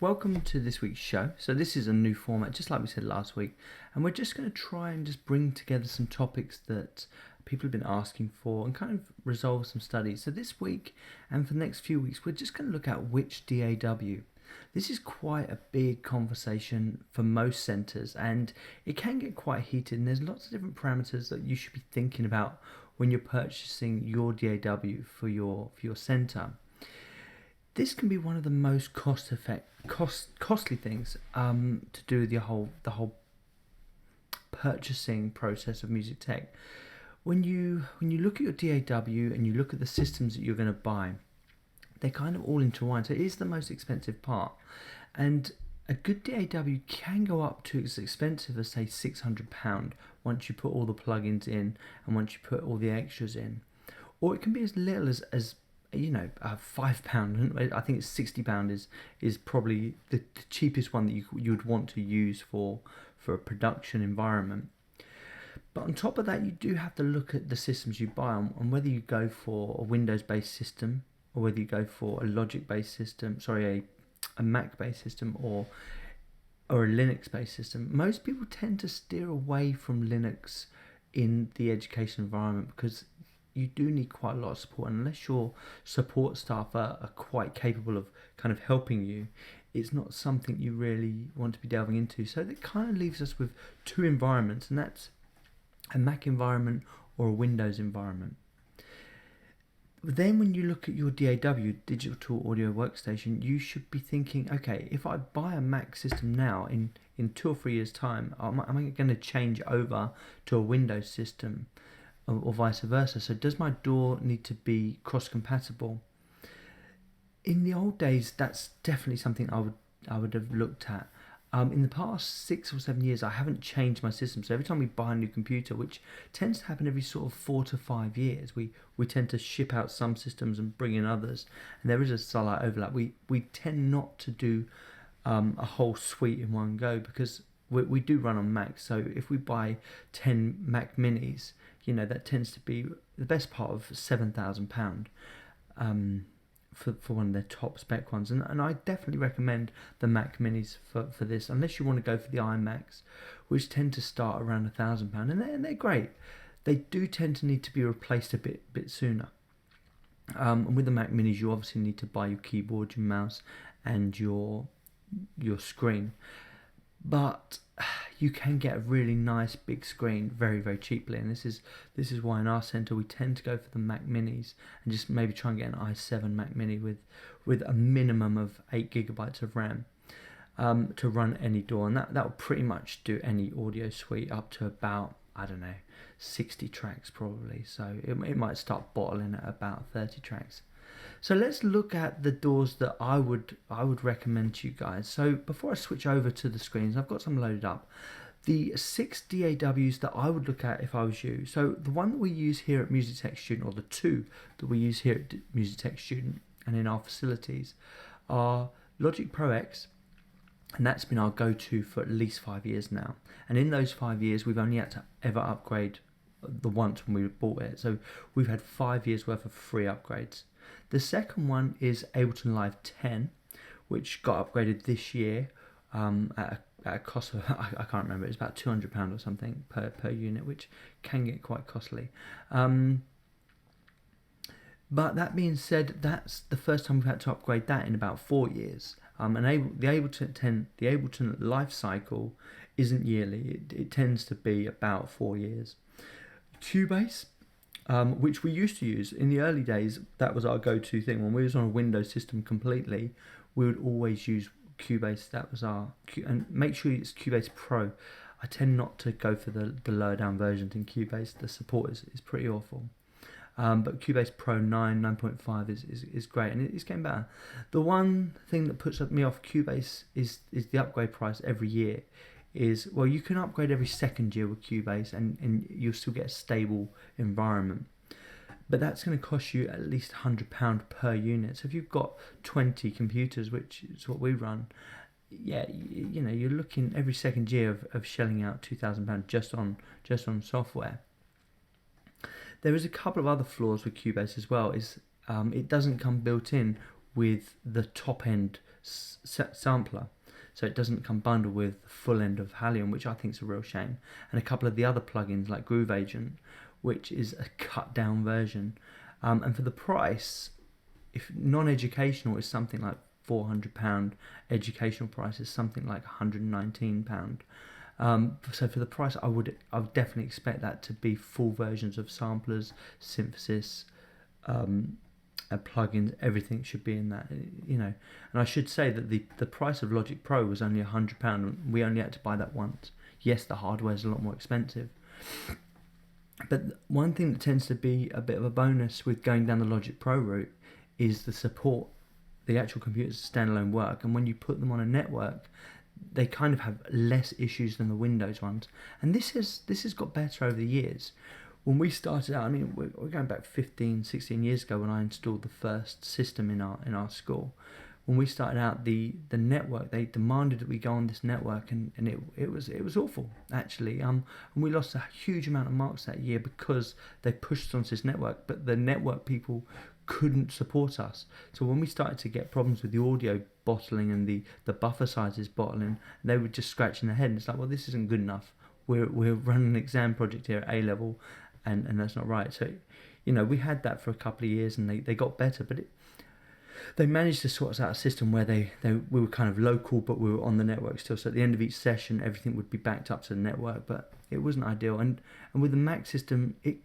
welcome to this week's show. So this is a new format, just like we said last week, and we're just going to try and just bring together some topics that people have been asking for and kind of resolve some studies. So this week and for the next few weeks, we're just going to look at which DAW. This is quite a big conversation for most centres, and it can get quite heated, and there's lots of different parameters that you should be thinking about when you're purchasing your DAW for your centre. This can be one of the most costly things to do with the whole purchasing process of music tech. When you look at your DAW and you look at the systems that you're going to buy, they're kind of all intertwined. So it is the most expensive part, and a good DAW can go up to as expensive as say £600 once you put all the plugins in and once you put all the extras in, or it can be as little as £5. I think it's £60 is probably the cheapest one that you would want to use for a production environment. But on top of that, you do have to look at the systems you buy on whether you go for a Windows-based system or whether you go for a Logic-based system, a Mac-based system or a Linux-based system. Most people tend to steer away from Linux in the education environment because you do need quite a lot of support, and unless your support staff are quite capable of kind of helping you, it's not something you really want to be delving into. So that kind of leaves us with two environments, and that's a Mac environment or a Windows environment. Then when you look at your DAW, digital audio workstation, you should be thinking, okay, if I buy a Mac system now, in 2 or 3 years time, am I going to change over to a Windows system or vice versa? So does my DAW need to be cross-compatible? In the old days, that's definitely something I would have looked at. In the past 6 or 7 years, I haven't changed my system. So every time we buy a new computer, which tends to happen every sort of 4 to 5 years, we tend to ship out some systems and bring in others. And there is a slight overlap. We tend not to do a whole suite in one go because we do run on Mac. So if we buy 10 Mac Minis, that tends to be the best part of £7,000 for one of their top spec ones, and I definitely recommend the Mac Minis for this, unless you want to go for the iMacs, which tend to start around £1,000, and they're great. They do tend to need to be replaced a bit sooner. And with the Mac Minis, you obviously need to buy your keyboard, your mouse, and your screen, but you can get a really nice big screen very, very cheaply, and this is why in our centre we tend to go for the Mac Minis and just maybe try and get an i7 Mac Mini with a minimum of 8GB of RAM to run any DAW, and that will pretty much do any audio suite up to about 60 tracks probably. So it might start bottling at about 30 tracks. So let's look at the DAWs that I would recommend to you guys. So before I switch over to the screens, I've got some loaded up. The 6 DAWs that I would look at if I was you. So the one that we use here at Music Tech Student, or the two that we use here at Music Tech Student and in our facilities, are Logic Pro X, and that's been our go-to for at least 5 years now. And in those 5 years, we've only had to ever upgrade the once when we bought it. So we've had 5 years worth of free upgrades. The second one is Ableton Live 10, which got upgraded this year at a cost of, I can't remember, it's about £200 or something per unit, which can get quite costly. But that being said, that's the first time we've had to upgrade that in about 4 years. And the Ableton life cycle isn't yearly, it tends to be about 4 years. Cubase, which we used to use in the early days, that was our go-to thing. When we was on a Windows system completely, we would always use Cubase. That was and make sure it's Cubase Pro. I tend not to go for the lower down versions in Cubase. The support is pretty awful. But Cubase Pro 9.5 is great, and it's getting better. The one thing that puts me off Cubase is the upgrade price every year. You can upgrade every second year with Cubase and you'll still get a stable environment, but that's going to cost you at least £100 per unit. So if you've got 20 computers, which is what we run, you're looking every second year of shelling out £2,000 just on software. There is a couple of other flaws with Cubase as well. It doesn't come built in with the top end sampler. So it doesn't come bundled with the full end of Halion, which I think is a real shame. And a couple of the other plugins like Groove Agent, which is a cut down version. And for the price, if non-educational is something like £400, educational price is something like £119. So for the price, I would definitely expect that to be full versions of samplers, synthesis, plugins. Everything should be in that, you know. And I should say that the price of Logic Pro was only £100, and we only had to buy that once. Yes, the hardware is a lot more expensive, but one thing that tends to be a bit of a bonus with going down the Logic Pro route is the support. The actual computers standalone work, and when you put them on a network, they kind of have less issues than the Windows ones. And this has got better over the years. When we started out, I mean, we're going back 15, 16 years ago when I installed the first system in our school. When we started out, the network, they demanded that we go on this network, and it was awful, actually. And we lost a huge amount of marks that year because they pushed us onto this network, but the network people couldn't support us. So when we started to get problems with the audio bottling and the buffer sizes bottling, they were just scratching their head, and it's like, well, this isn't good enough. We're running an exam project here at A level, and that's not right. So, you know, we had that for a couple of years, and they got better, but they managed to sort us out a system where we were kind of local, but we were on the network still. So at the end of each session, everything would be backed up to the network, but it wasn't ideal. And with the Mac system, it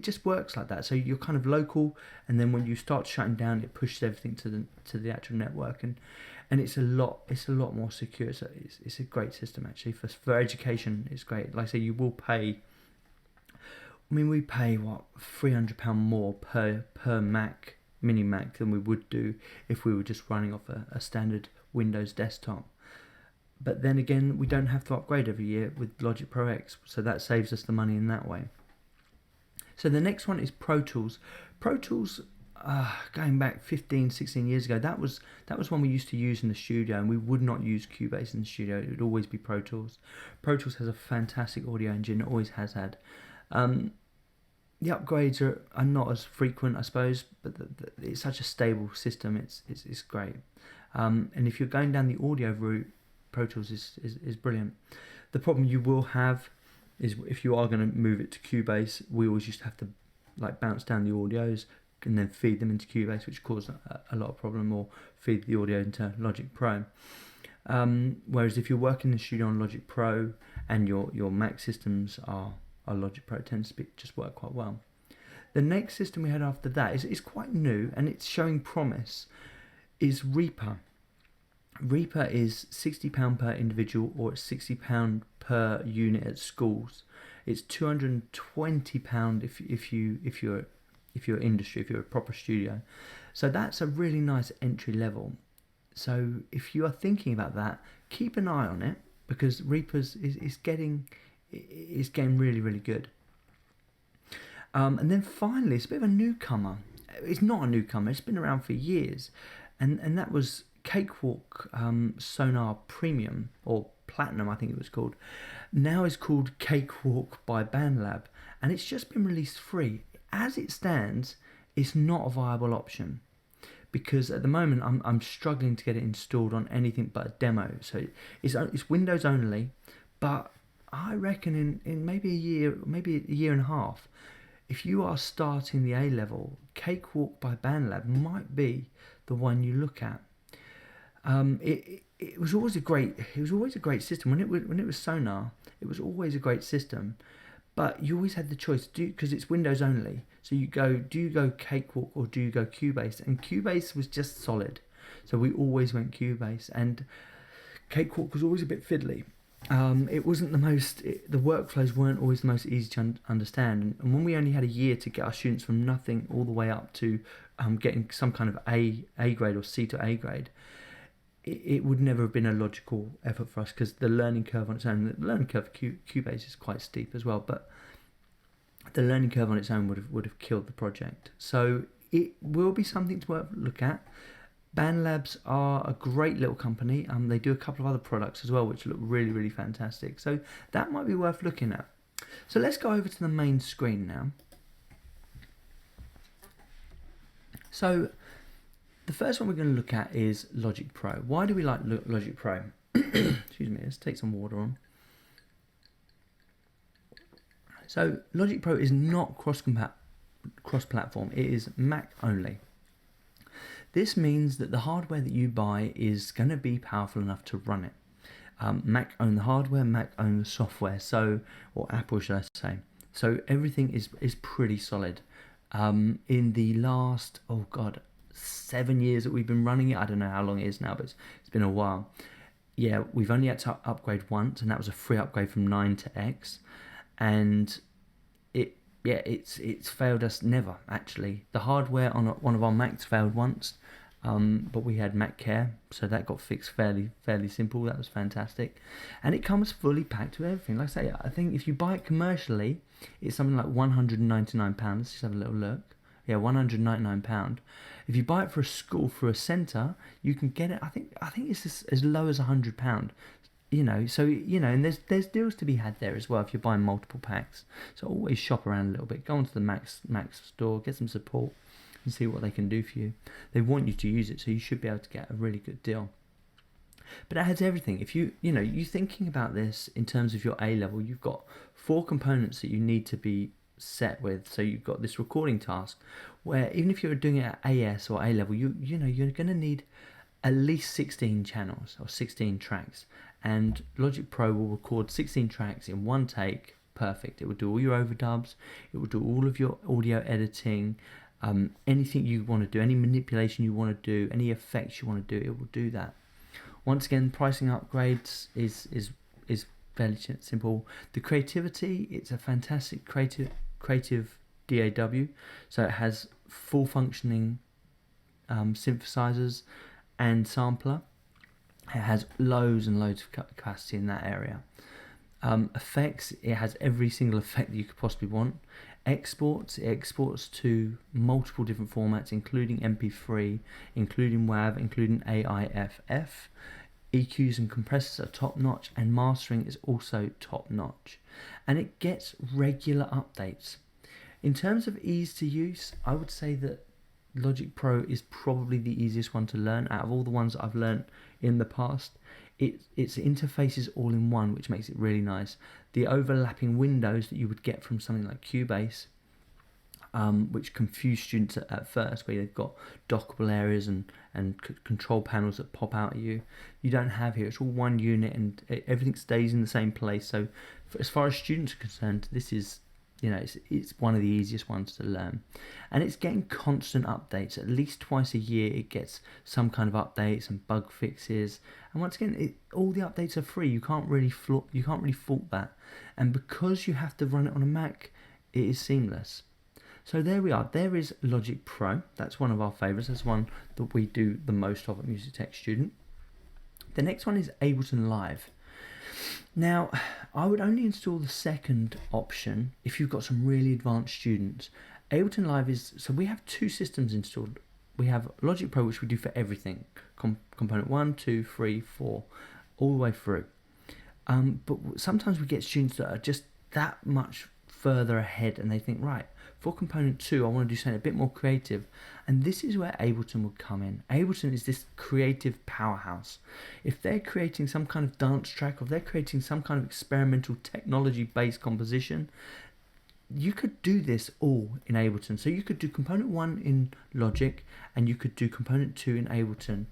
just works like that. So you're kind of local, and then when you start shutting down, it pushes everything to the actual network, and it's a lot more secure. So it's a great system actually for education. It's great. Like I say, you will pay. I mean, we pay what, £300 more per Mac, mini Mac, than we would do if we were just running off a standard Windows desktop. But then again, we don't have to upgrade every year with Logic Pro X, so that saves us the money in that way. So the next one is Pro Tools. Pro Tools, going back 15, 16 years ago, that was one we used to use in the studio, and we would not use Cubase in the studio. It would always be Pro Tools. Pro Tools has a fantastic audio engine, it always has had. The upgrades are not as frequent, I suppose, but it's such a stable system. It's great. And if you're going down the audio route, Pro Tools is brilliant. The problem you will have is if you are going to move it to Cubase, we always used to have to like bounce down the audios and then feed them into Cubase, which caused a lot of problem, or feed the audio into Logic Pro. Whereas if you're working in the studio on Logic Pro and your Mac systems are Logic Pro, it tends to just work quite well. The next system we had after that is quite new, and it's showing promise, is Reaper. Reaper is £60 per individual, or it's £60 per unit at schools. It's £220 if you're industry, if you're a proper studio. So that's a really nice entry level. So if you are thinking about that, keep an eye on it, because Reaper's is getting really, really good. And then finally, it's a bit of a newcomer. It's not a newcomer, it's been around for years, and that was Cakewalk Sonar Premium, or Platinum I think it was called. Now it's called Cakewalk by BandLab, and it's just been released free. As it stands, it's not a viable option, because at the moment I'm struggling to get it installed on anything but a demo. So it's Windows only, but I reckon in maybe a year and a half, if you are starting the A level, Cakewalk by BandLab might be the one you look at. It was always a great system when it was Sonar. It was always a great system, but you always had the choice because it's Windows only. So do you go Cakewalk or do you go Cubase? And Cubase was just solid, so we always went Cubase. And Cakewalk was always a bit fiddly. It wasn't the workflows weren't always the most easy to understand, and when we only had a year to get our students from nothing all the way up to getting some kind of A grade or C to A grade, it would never have been a logical effort for us, because the learning curve on its own, the learning curve for Cubase is quite steep as well, but the learning curve on its own would have killed the project. So it will be something to look at. BandLabs are a great little company. They do a couple of other products as well, which look really, really fantastic. So that might be worth looking at. So let's go over to the main screen now. So the first one we're going to look at is Logic Pro. Why do we like Logic Pro? Excuse me, let's take some water on. So Logic Pro is not cross-platform. It is Mac only. This means that the hardware that you buy is going to be powerful enough to run it. Mac own the hardware, Mac own the software, or Apple should I say. So everything is pretty solid. In the last 7 years that we've been running it, I don't know how long it is now, but it's been a while. Yeah, we've only had to upgrade once, and that was a free upgrade from 9 to X, and it's failed us never actually. The hardware on one of our Macs failed once, but we had Mac Care, so that got fixed fairly simple. That was fantastic, and it comes fully packed with everything. Like I say, I think if you buy it commercially, it's something like £199. Let's just have a little look. Yeah, £199. If you buy it for a school, for a centre, you can get it. I think it's as low as £100. And there's deals to be had there as well if you're buying multiple packs. So always shop around a little bit. Go onto the Mac store, get some support, and see what they can do for you. They want you to use it, so you should be able to get a really good deal. But it has everything. If you're thinking about this in terms of your A level, you've got 4 components that you need to be set with. So you've got this recording task, where even if you're doing it at AS or A level, you're going to need at least 16 channels or 16 tracks. And Logic Pro will record 16 tracks in one take. Perfect. It will do all your overdubs. It will do all of your audio editing. Anything you want to do, any manipulation you want to do, any effects you want to do, it will do that. Once again, pricing upgrades is fairly simple. The creativity, it's a fantastic creative DAW. So it has full functioning synthesizers and sampler. It has loads and loads of capacity in that area. Effects, it has every single effect that you could possibly want. Exports, it exports to multiple different formats, including MP3, including WAV, including AIFF. EQs and compressors are top notch, and mastering is also top notch. And it gets regular updates. In terms of ease to use, I would say that Logic Pro is probably the easiest one to learn out of all the ones that I've learned in the past. Its interface is all in one, which makes it really nice. The overlapping windows that you would get from something like Cubase, which confuse students at first, where they've got dockable areas and control panels that pop out at you. You don't have here. It's all one unit, and everything stays in the same place. So as far as students are concerned, this is, it's one of the easiest ones to learn. And it's getting constant updates. At least twice a year it gets some kind of updates and bug fixes. And once again, all the updates are free. You can't really fault that. And because you have to run it on a Mac, it is seamless. So there we are. There is Logic Pro. That's one of our favourites. That's one that we do the most of at Music Tech Student. The next one is Ableton Live. Now, I would only install the second option if you've got some really advanced students. Ableton Live so we have 2 systems installed. We have Logic Pro, which we do for everything. Component 1, 2, 3, 4, all the way through. But sometimes we get students that are just that much further ahead, and they think, right, for component 2, I want to do something a bit more creative. And this is where Ableton would come in. Ableton is this creative powerhouse. If they're creating some kind of dance track, or if they're creating some kind of experimental technology-based composition, you could do this all in Ableton. So you could do component 1 in Logic, and you could do component 2 in Ableton.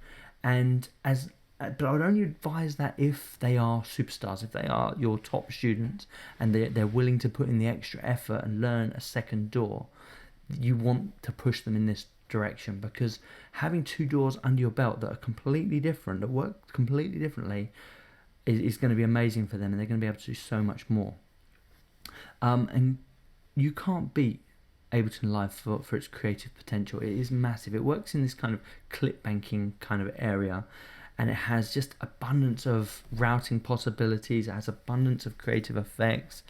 But I would only advise that if they are superstars, if they are your top students, and they're willing to put in the extra effort and learn a second DAW. You want to push them in this direction, because having 2 DAWs under your belt that are completely different, that work completely differently, is going to be amazing for them, and they're going to be able to do so much more. And you can't beat Ableton Live for its creative potential. It is massive. It works in this kind of clip banking kind of area, and it has just abundance of routing possibilities. It has abundance of creative effects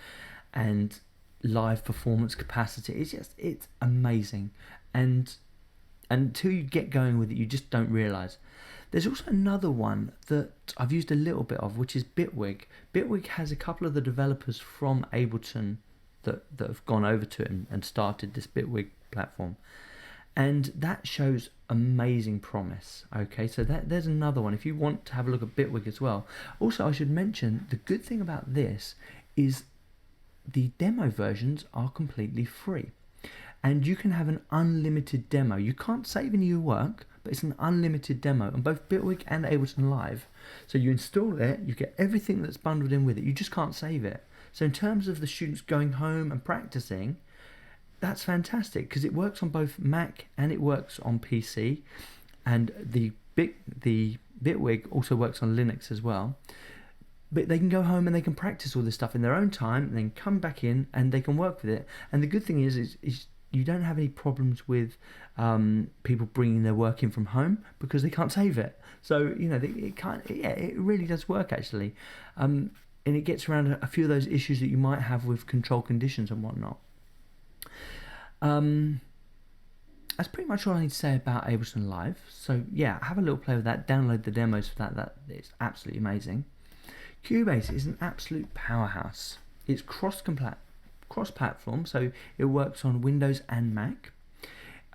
and live performance capacity. It's amazing. And until you get going with it, you just don't realise. There's also another one that I've used a little bit of, which is Bitwig. Bitwig has a couple of the developers from Ableton that have gone over to it and started this Bitwig platform. and that shows amazing promise. Okay, so there's another one if you want to have a look at Bitwig as well. Also, I should mention the good thing about this is the demo versions are completely free, and you can have an unlimited demo. You can't save any of your work, but it's an unlimited demo on both Bitwig and Ableton Live. So you install it, you get everything that's bundled in with it, you just can't save it. So in terms of the students going home and practicing, that's fantastic because it works on both Mac and it works on PC, and the Bitwig also works on Linux as well. But they can go home and they can practice all this stuff in their own time, and then come back in and they can work with it. And the good thing is you don't have any problems with people bringing their work in from home because they can't save it. So it really does work actually, and it gets around a few of those issues that you might have with control conditions and whatnot. That's pretty much all I need to say about Ableton Live. So yeah, have a little play with that. Download the demos for that. That it's absolutely amazing. Cubase is an absolute powerhouse. It's cross-platform, so it works on Windows and Mac,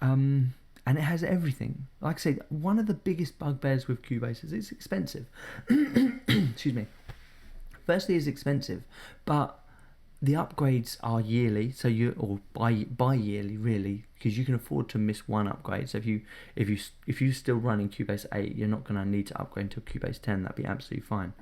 and it has everything. Like I said, one of the biggest bugbears with Cubase is it's expensive. Excuse me. Firstly, it's expensive, but the upgrades are yearly, so or bi-yearly really, because you can afford to miss one upgrade. So if you're still running Cubase 8, you're not going to need to upgrade until Cubase 10. That'd be absolutely fine.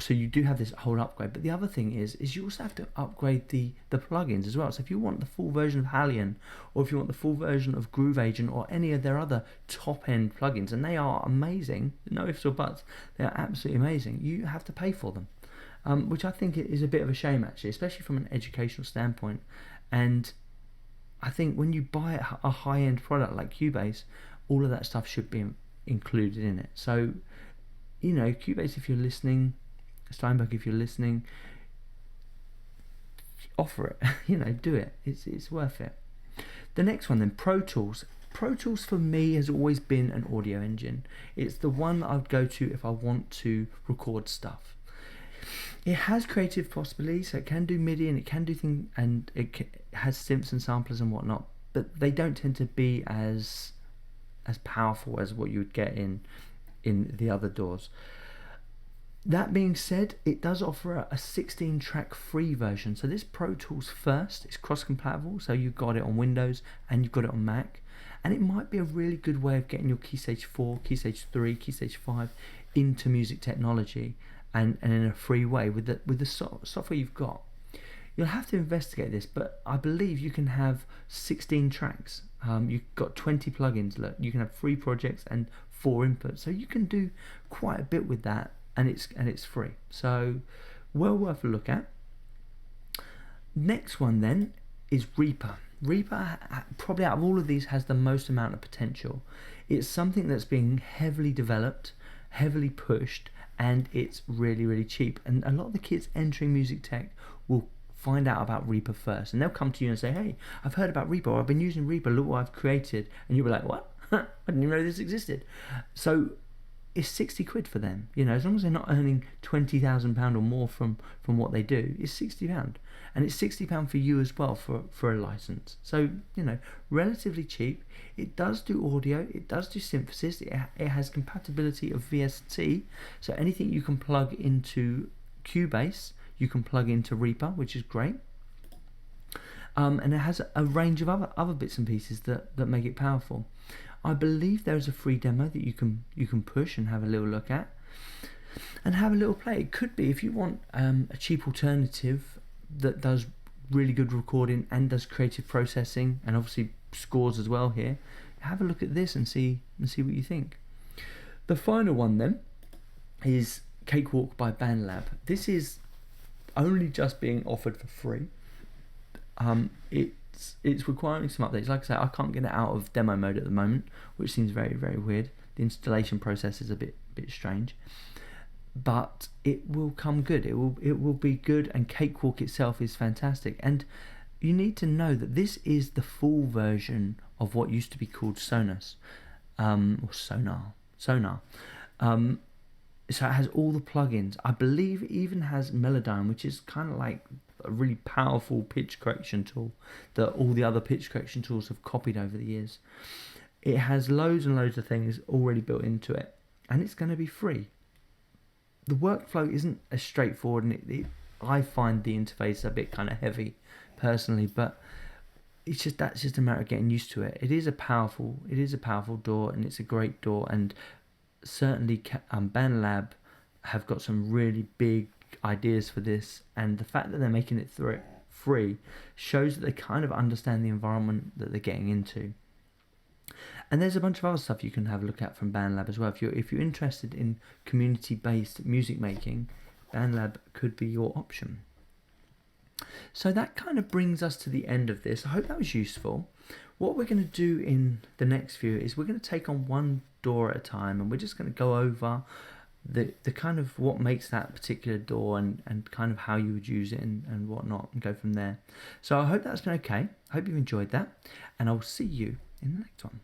So you do have this whole upgrade, but the other thing is you also have to upgrade the plugins as well. So if you want the full version of Halion, or if you want the full version of Groove Agent, or any of their other top-end plugins, and they are amazing, no ifs or buts, they are absolutely amazing, you have to pay for them. Which I think is a bit of a shame actually, especially from an educational standpoint. And I think when you buy a high-end product like Cubase, all of that stuff should be included in it. So, Cubase, if you're listening, Steinberg, if you're listening, offer it. Do it. It's worth it. The next one then, Pro Tools. Pro Tools for me has always been an audio engine. It's the one I'd go to if I want to record stuff. It has creative possibilities, so it can do MIDI and it can do things, and it has synths and samplers and whatnot, but they don't tend to be as powerful as what you would get in the other DAWs. That being said, it does offer a 16-track free version. So this Pro Tools First, it's cross-compatible, so you've got it on Windows and you've got it on Mac, and it might be a really good way of getting your Key Stage 4, Key Stage 3, Key Stage 5 into music technology. And in a free way with the software you've got. You'll have to investigate this, but I believe you can have 16 tracks. You've got 20 plugins. Look, you can have 3 projects and 4 inputs, so you can do quite a bit with that, and it's free. So well worth a look at. Next one then is Reaper. Reaper, probably out of all of these, has the most amount of potential. It's something that's being heavily developed, heavily pushed, and it's really, really cheap. And a lot of the kids entering music tech will find out about Reaper first, and they'll come to you and say, hey, I've heard about Reaper, or I've been using Reaper, look what I've created. And you'll be like, what? I didn't even know this existed. So it's 60 quid for them. As long as they're not earning £20,000 or more from what they do, it's £60. And it's £60 for you as well for a license. So, relatively cheap. It does do audio, it does do synthesis, it has compatibility of VST, so anything you can plug into Cubase, you can plug into Reaper, which is great. And it has a range of other bits and pieces that make it powerful. I believe there is a free demo that you can push and have a little look at, and have a little play. It could be, if you want a cheap alternative that does really good recording and does creative processing and obviously scores as well here, have a look at this and see what you think. The final one then is Cakewalk by BandLab. This is only just being offered for free. It's requiring some updates. Like I say, I can't get it out of demo mode at the moment, which seems very, very weird. The installation process is a bit strange, but it will come good. It will be good, and Cakewalk itself is fantastic. And you need to know that this is the full version of what used to be called Sonos, or Sonar. So it has all the plugins. I believe it even has Melodyne, which is kind of like a really powerful pitch correction tool that all the other pitch correction tools have copied over the years. It has loads and loads of things already built into it, and it's going to be free. The workflow isn't as straightforward, and I find the interface a bit kind of heavy personally, but that's just a matter of getting used to it. It is a powerful DAW, and it's a great DAW, and certainly BandLab have got some really big ideas for this, and the fact that they're making it free shows that they kind of understand the environment that they're getting into. And there's a bunch of other stuff you can have a look at from BandLab as well. If you're interested in community-based music making, BandLab could be your option. So that kind of brings us to the end of this. I hope that was useful. What we're going to do in the next few is we're going to take on one DAW at a time, and we're just going to go over the kind of what makes that particular DAW and kind of how you would use it and whatnot, and go from there. So I hope that's been okay. I hope you've enjoyed that, and I'll see you in the next one.